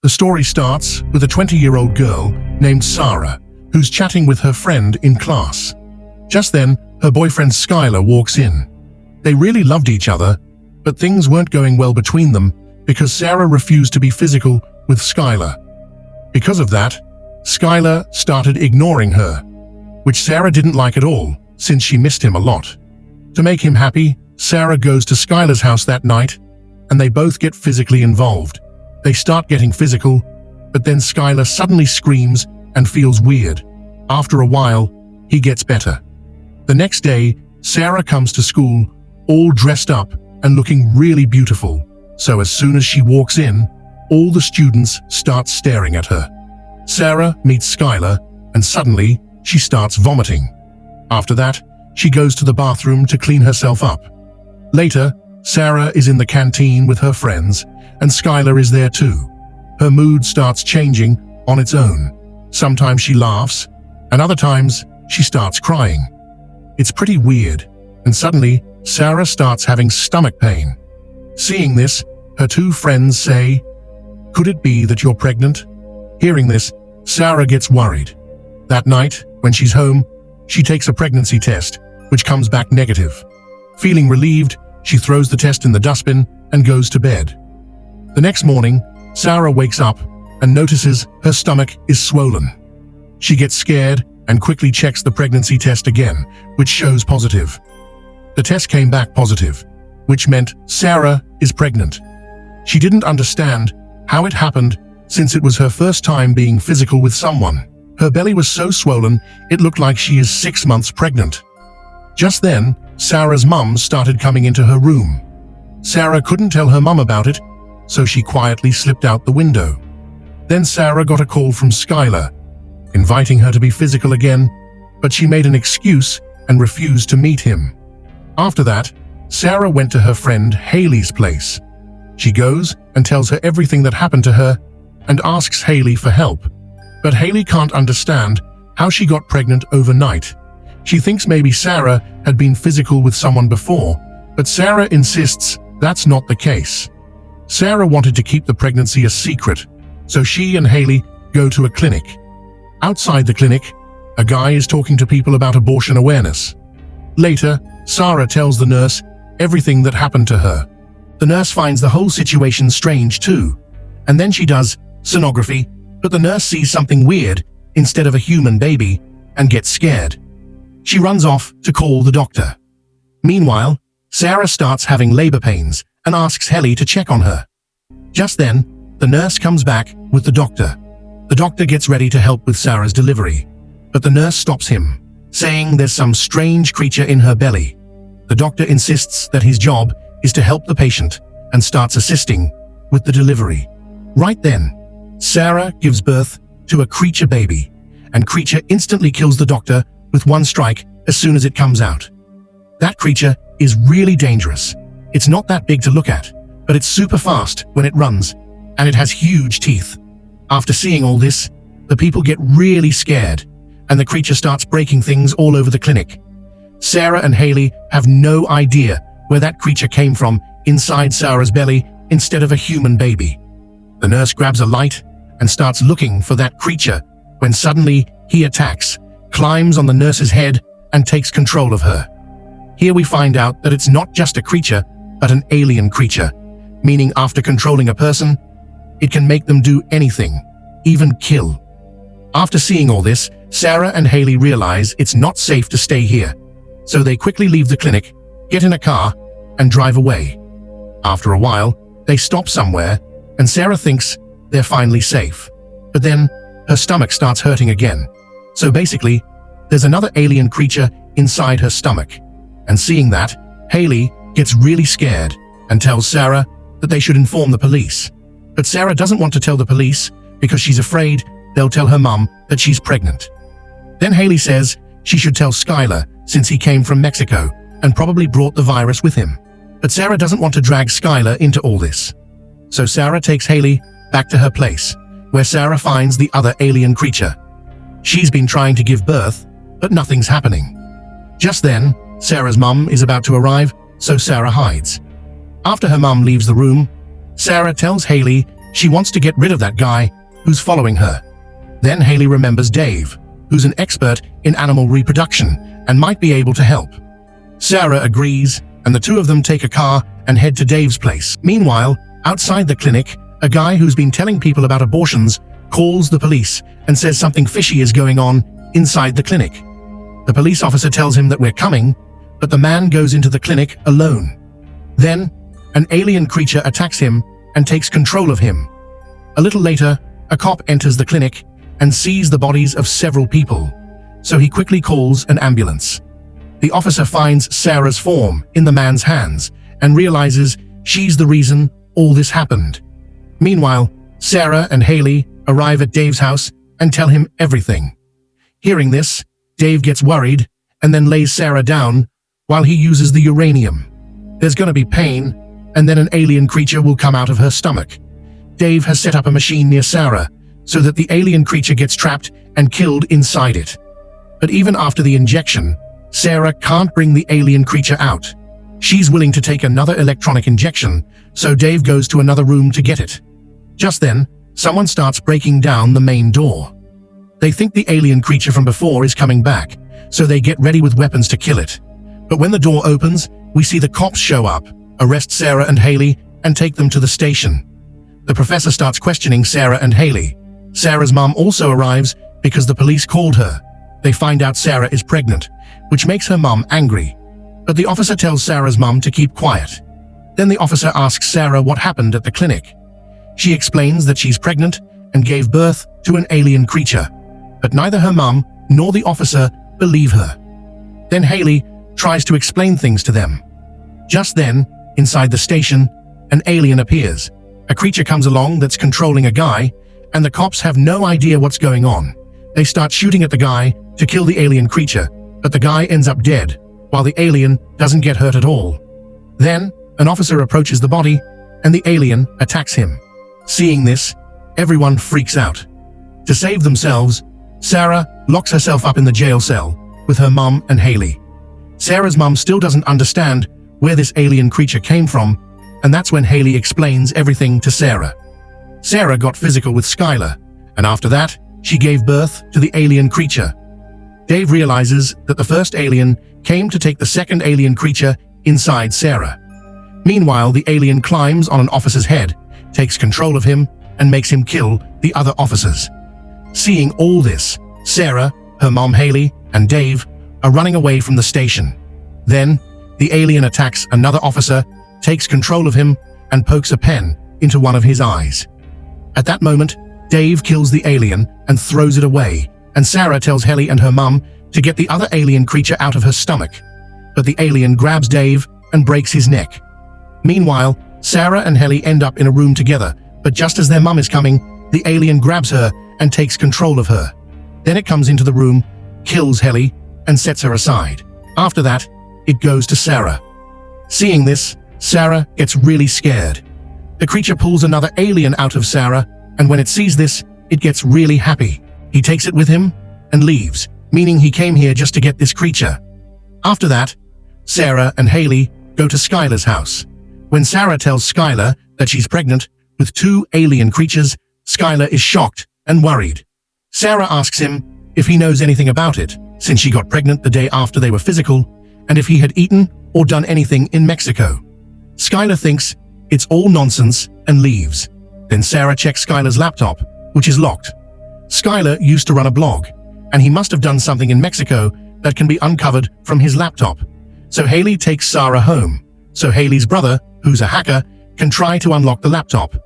The story starts with a 20-year-old girl named Sara, who's chatting with her friend in class. Just then, her boyfriend Skyler walks in. They really loved each other, but things weren't going well between them because Sara refused to be physical with Skyler. Because of that, Skyler started ignoring her, which Sara didn't like at all since she missed him a lot. To make him happy, Sara goes to Skyler's house that night, and they both get physically involved. They start getting physical, but then Skyler suddenly screams and feels weird. After a while, he gets better. The next day, Sara comes to school all dressed up and looking really beautiful, so as soon as she walks in, all the students start staring at her. Sara meets Skyler, and suddenly, she starts vomiting. After that, she goes to the bathroom to clean herself up. Later, Sara is in the canteen with her friends, and Skyler is there too. Her mood starts changing on its own. Sometimes she laughs, and other times she starts crying. It's pretty weird, and suddenly, Sara starts having stomach pain. Seeing this, her two friends say, "Could it be that you're pregnant?" Hearing this, Sara gets worried. That night, when she's home, she takes a pregnancy test, which comes back negative. Feeling relieved, she throws the test in the dustbin and goes to bed. The next morning, Sara wakes up and notices her stomach is swollen. She gets scared and quickly checks the pregnancy test again, which shows positive. The test came back positive, which meant Sara is pregnant. She didn't understand how it happened since it was her first time being physical with someone. Her belly was so swollen, it looked like she is 6 months pregnant. Just then, Sara's mum started coming into her room. Sara couldn't tell her mum about it, so she quietly slipped out the window. Then Sara got a call from Skyler, inviting her to be physical again, but she made an excuse and refused to meet him. After that, Sara went to her friend Hayley's place. She goes and tells her everything that happened to her and asks Hayley for help. But Hayley can't understand how she got pregnant overnight. She thinks maybe Sara had been physical with someone before, but Sara insists that's not the case. Sara wanted to keep the pregnancy a secret, so she and Hayley go to a clinic. Outside the clinic, a guy is talking to people about abortion awareness. Later, Sara tells the nurse everything that happened to her. The nurse finds the whole situation strange too, and then she does sonography, but the nurse sees something weird instead of a human baby and gets scared. She runs off to call the doctor. Meanwhile, Sara starts having labor pains and asks Hayley to check on her. Just then, the nurse comes back with the doctor. The doctor gets ready to help with Sara's delivery, but the nurse stops him, saying there's some strange creature in her belly. The doctor insists that his job is to help the patient and starts assisting with the delivery. Right then, Sara gives birth to a creature baby, and creature instantly kills the doctor with one strike as soon as it comes out. That creature is really dangerous. It's not that big to look at, but it's super fast when it runs, and it has huge teeth. After seeing all this, the people get really scared, and the creature starts breaking things all over the clinic. Sara and Hayley have no idea where that creature came from inside Sara's belly instead of a human baby. The nurse grabs a light and starts looking for that creature when suddenly he attacks, climbs on the nurse's head, and takes control of her. Here we find out that it's not just a creature, but an alien creature, meaning after controlling a person, it can make them do anything, even kill. After seeing all this, Sara and Hayley realize it's not safe to stay here, so they quickly leave the clinic, get in a car, and drive away. After a while, they stop somewhere, and Sara thinks they're finally safe. But then, her stomach starts hurting again. So basically, there's another alien creature inside her stomach. And seeing that, Hayley gets really scared and tells Sara that they should inform the police. But Sara doesn't want to tell the police because she's afraid they'll tell her mum that she's pregnant. Then Hayley says she should tell Skyler since he came from Mexico and probably brought the virus with him. But Sara doesn't want to drag Skyler into all this. So Sara takes Hayley back to her place, where Sara finds the other alien creature. She's been trying to give birth, but nothing's happening. Just then, Sara's mum is about to arrive, so Sara hides. After her mum leaves the room, Sara tells Hayley She wants to get rid of that guy who's following her. Then Hayley remembers Dave, who's an expert in animal reproduction and might be able to help. Sara agrees, and the two of them take a car and head to Dave's place. Meanwhile, outside the clinic, a guy who's been telling people about abortions calls the police and says something fishy is going on inside the clinic. The police officer tells him that we're coming, but the man goes into the clinic alone. Then, an alien creature attacks him and takes control of him. A little later, a cop enters the clinic and sees the bodies of several people, so he quickly calls an ambulance. The officer finds Sara's form in the man's hands and realizes she's the reason all this happened. Meanwhile, Sara and Hayley arrive at Dave's house and tell him everything. Hearing this, Dave gets worried and then lays Sara down while he uses the uranium. There's gonna be pain, and then an alien creature will come out of her stomach. Dave has set up a machine near Sara so that the alien creature gets trapped and killed inside it. But even after the injection, Sara can't bring the alien creature out. She's willing to take another electronic injection, so Dave goes to another room to get it. Just then, someone starts breaking down the main door. They think the alien creature from before is coming back, so they get ready with weapons to kill it. But when the door opens, we see the cops show up, arrest Sara and Hayley, and take them to the station. The professor starts questioning Sara and Hayley. Sara's mom also arrives because the police called her. They find out Sara is pregnant, which makes her mom angry. But the officer tells Sara's mom to keep quiet. Then the officer asks Sara what happened at the clinic. She explains that she's pregnant and gave birth to an alien creature, but neither her mom nor the officer believe her. Then Hayley tries to explain things to them. Just then, inside the station, an alien appears. A creature comes along that's controlling a guy, and the cops have no idea what's going on. They start shooting at the guy to kill the alien creature, but the guy ends up dead, while the alien doesn't get hurt at all. Then, an officer approaches the body, and the alien attacks him. Seeing this, everyone freaks out. To save themselves, Sara locks herself up in the jail cell with her mom and Hayley. Sara's mom still doesn't understand where this alien creature came from, and that's when Hayley explains everything to Sara. Sara got physical with Skyler, and after that, she gave birth to the alien creature. Dave realizes that the first alien came to take the second alien creature inside Sara. Meanwhile, the alien climbs on an officer's head, takes control of him, and makes him kill the other officers. Seeing all this, Sara, her mom Hayley, and Dave are running away from the station. Then, the alien attacks another officer, takes control of him, and pokes a pen into one of his eyes. At that moment, Dave kills the alien and throws it away, and Sara tells Hayley and her mum to get the other alien creature out of her stomach. But the alien grabs Dave and breaks his neck. Meanwhile, Sara and Hayley end up in a room together, but just as their mum is coming, the alien grabs her and takes control of her. Then it comes into the room, kills Hayley, and sets her aside. After that, it goes to Sara. Seeing this, Sara gets really scared. The creature pulls another alien out of Sara, and when it sees this, it gets really happy. He takes it with him and leaves, meaning he came here just to get this creature. After that, Sara and Hayley go to Skyler's house. When Sara tells Skyler that she's pregnant with 2 alien creatures, Skyler is shocked and worried. Sara asks him if he knows anything about it, since she got pregnant the day after they were physical, and if he had eaten or done anything in Mexico. Skyler thinks it's all nonsense and leaves. Then Sara checks Skyler's laptop, which is locked. Skyler used to run a blog, and he must have done something in Mexico that can be uncovered from his laptop. So Hayley takes Sara home, so Hayley's brother, who's a hacker, can try to unlock the laptop.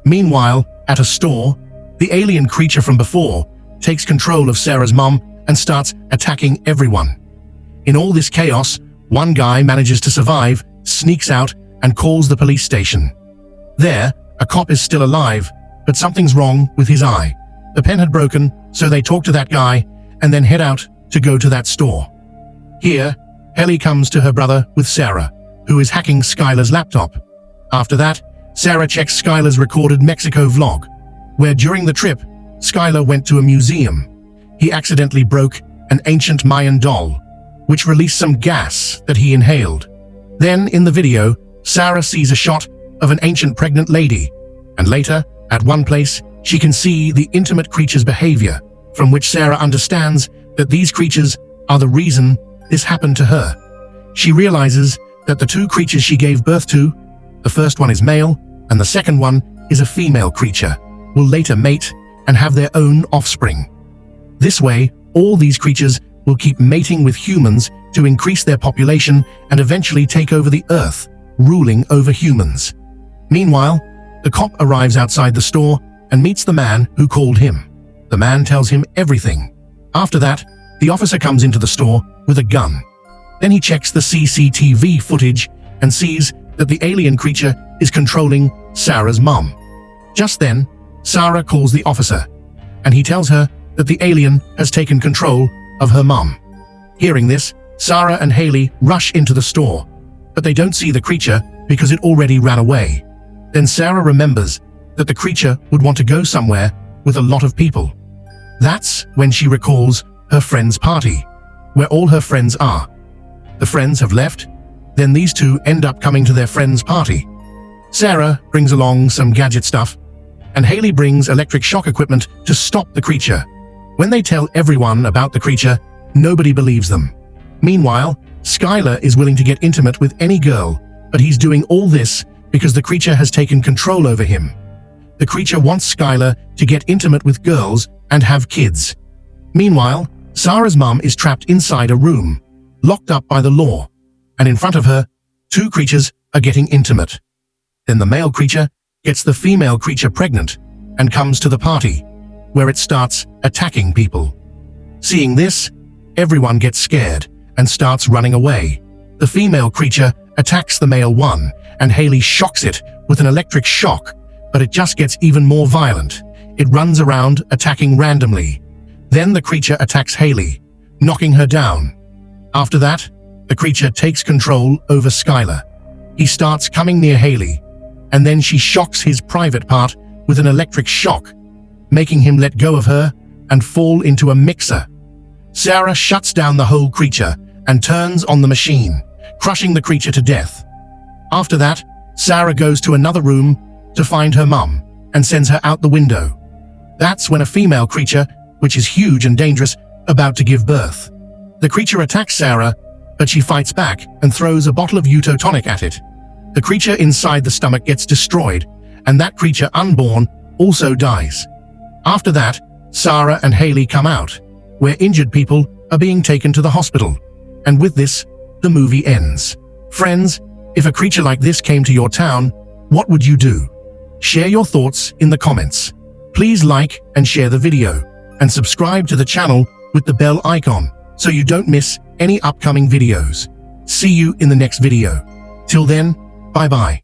Meanwhile, at a store, the alien creature from before takes control of Sara's mom and starts attacking everyone. In all this chaos, one guy manages to survive, sneaks out, and calls the police station. There, a cop is still alive, but something's wrong with his eye. The pen had broken, so they talk to that guy and then head out to go to that store. Here, Hayley comes to her brother with Sara, who is hacking Skyler's laptop. After that, Sara checks Skyler's recorded Mexico vlog, where during the trip, Skyler went to a museum. He accidentally broke an ancient Mayan doll, which released some gas that he inhaled. Then, in the video, Sara sees a shot of an ancient pregnant lady, and later, At one place, she can see the intimate creature's behavior, from which Sara understands that these creatures are the reason this happened to her. She realizes that the two creatures she gave birth to, the first one is male and the second one is a female creature, will later mate and have their own offspring. This way, all these creatures will keep mating with humans to increase their population and eventually take over the earth, ruling over humans. Meanwhile, the cop arrives outside the store and meets the man who called him. The man tells him everything. After that, the officer comes into the store with a gun. Then he checks the CCTV footage and sees that the alien creature is controlling Sara's mom. Just then, Sara calls the officer, and he tells her that the alien has taken control of her mom. Hearing this, Sara and Hayley rush into the store, but they don't see the creature because it already ran away. Then Sara remembers that the creature would want to go somewhere with a lot of people. That's when she recalls her friend's party, where all her friends are. The friends have left, then these two end up coming to their friend's party. Sara brings along some gadget stuff, and Hayley brings electric shock equipment to stop the creature. When they tell everyone about the creature, nobody believes them. Meanwhile, Skyler is willing to get intimate with any girl, but he's doing all this because the creature has taken control over him. The creature wants Skyler to get intimate with girls and have kids. Meanwhile, Sara's mom is trapped inside a room, locked up by the law, and in front of her, two creatures are getting intimate. Then the male creature gets the female creature pregnant and comes to the party, where it starts attacking people. Seeing this, everyone gets scared and starts running away. The female creature attacks the male one, and Hayley shocks it with an electric shock, but it just gets even more violent. It runs around attacking randomly. Then the creature attacks Hayley, knocking her down. After that, the creature takes control over Skyler. He starts coming near Hayley, and then she shocks his private part with an electric shock, making him let go of her and fall into a mixer. Sara shuts down the whole creature and turns on the machine, crushing the creature to death. After that, Sara goes to another room to find her mum and sends her out the window. That's when a female creature, which is huge and dangerous, about to give birth. The creature attacks Sara, but she fights back and throws a bottle of Utotonic at it. The creature inside the stomach gets destroyed, and that creature unborn also dies. After that, Sara and Hayley come out, where injured people are being taken to the hospital. And with this, the movie ends. Friends, if a creature like this came to your town, what would you do? Share your thoughts in the comments. Please like and share the video, and subscribe to the channel with the bell icon so you don't miss any upcoming videos. See you in the next video. Till then, bye-bye.